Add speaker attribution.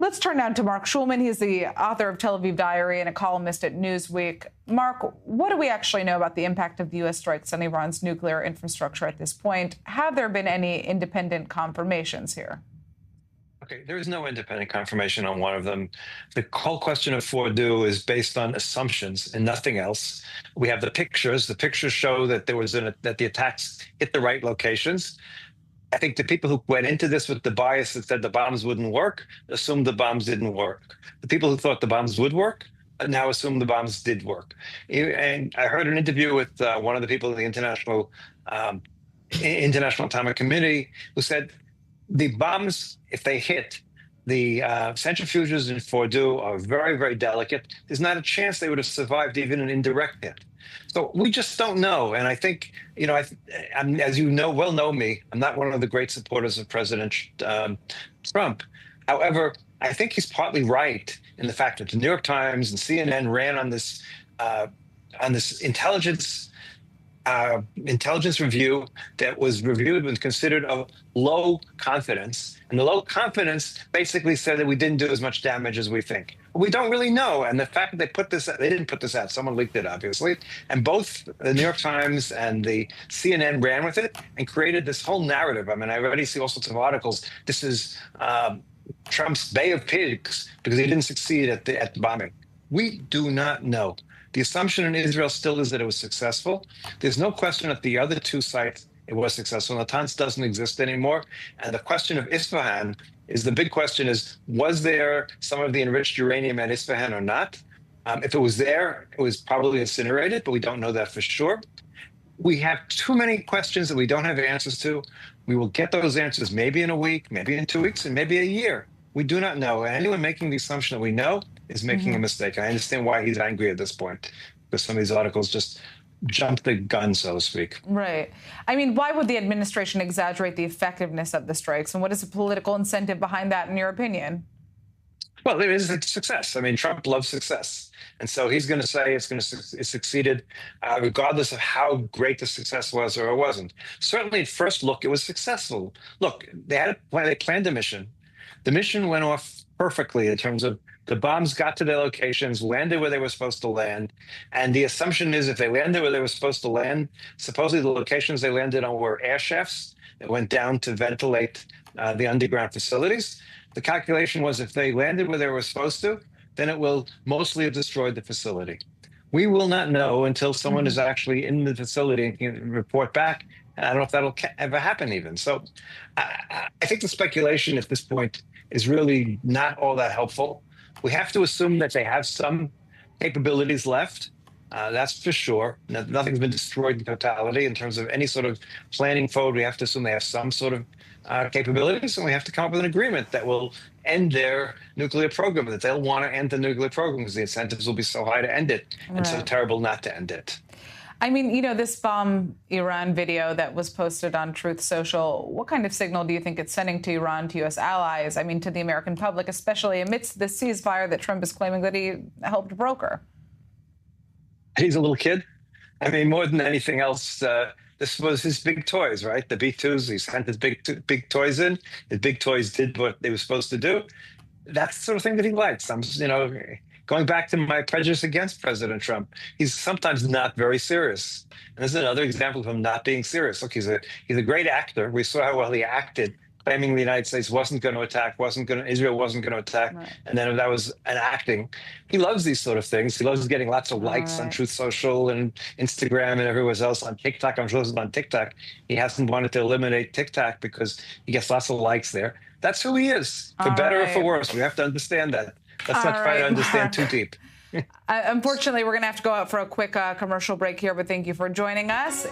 Speaker 1: Let's turn now to Marc Schulman. He's the author of Tel Aviv Diary and a columnist at Newsweek. Marc, what do we actually know about the impact of the U.S. strikes on Iran's nuclear infrastructure at this point? Have there been any independent confirmations here?
Speaker 2: Okay, there is no independent confirmation on one of them. The whole question of Fordow is based on assumptions and nothing else. We have the pictures. The pictures show that that the attacks hit the right locations. I think the people who went into this with the bias that said the bombs wouldn't work assumed the bombs didn't work. The people who thought the bombs would work now assume the bombs did work. And I heard an interview with one of the people in the International Atomic Committee who said the bombs, if they hit, the centrifuges in Fordow are very, very delicate. There's not a chance they would have survived even an indirect hit. So we just don't know. And I think, as you well know me, I'm not one of the great supporters of President Trump. However, I think he's partly right in the fact that the New York Times and CNN ran on this intelligence review that was reviewed and considered of low confidence. And the low confidence basically said that we didn't do as much damage as we think. We don't really know. And the fact that they didn't put this out, someone leaked it, obviously. And both the New York Times and the CNN ran with it and created this whole narrative. I mean, I already see all sorts of articles. This is Trump's Bay of Pigs because he didn't succeed at the bombing. We do not know. The assumption in Israel still is that it was successful. There's no question at the other two sites it was successful. Natanz doesn't exist anymore. And the question of Isfahan is the big question is, was there some of the enriched uranium at Isfahan or not? If it was there, it was probably incinerated, but we don't know that for sure. We have too many questions that we don't have answers to. We will get those answers maybe in a week, maybe in 2 weeks, and maybe a year. We do not know. And anyone making the assumption that we know is making a mistake. I understand why he's angry at this point, because some of these articles just jump the gun, so to speak.
Speaker 1: Right. I mean, why would the administration exaggerate the effectiveness of the strikes? And what is the political incentive behind that, in your opinion?
Speaker 2: Well, there is a success. I mean, Trump loves success. And so he's going to say it succeeded, regardless of how great the success was or it wasn't. Certainly, at first look, it was successful. Look, they planned a mission. The mission went off perfectly in terms of the bombs got to their locations, landed where they were supposed to land. And the assumption is if they landed where they were supposed to land, supposedly the locations they landed on were air shafts that went down to ventilate the underground facilities. The calculation was if they landed where they were supposed to, then it will mostly have destroyed the facility. We will not know until someone is actually in the facility and can report back. And I don't know if that'll ever happen even. So I think the speculation at this point is really not all that helpful. We have to assume that they have some capabilities left. That's for sure. Nothing's been destroyed in totality in terms of any sort of planning forward. We have to assume they have some sort of capabilities, and we have to come up with an agreement that will end their nuclear program, that they'll want to end the nuclear program because the incentives will be so high to end it and so terrible not to end it.
Speaker 1: I mean, this bomb Iran video that was posted on Truth Social, what kind of signal do you think it's sending to Iran, to U.S. allies, I mean, to the American public, especially amidst the ceasefire that Trump is claiming that he helped broker?
Speaker 2: He's a little kid. I mean, more than anything else, this was his big toys, right? The B-2s, he sent his big toys in. His big toys did what they were supposed to do. That's the sort of thing that he likes. Going back to my prejudice against President Trump, he's sometimes not very serious. And this is another example of him not being serious. Look, he's a great actor. We saw how well he acted, claiming the United States wasn't going to attack, Israel wasn't going to attack, and then that was an acting. He loves these sort of things. He loves getting lots of likes on Truth Social and Instagram and everywhere else, on TikTok. I'm sure on TikTok. He hasn't wanted to eliminate TikTok because he gets lots of likes there. That's who he is, for better or for worse. We have to understand that. Let's not try to understand too deep.
Speaker 1: Unfortunately, we're going to have to go out for a quick commercial break here, but thank you for joining us.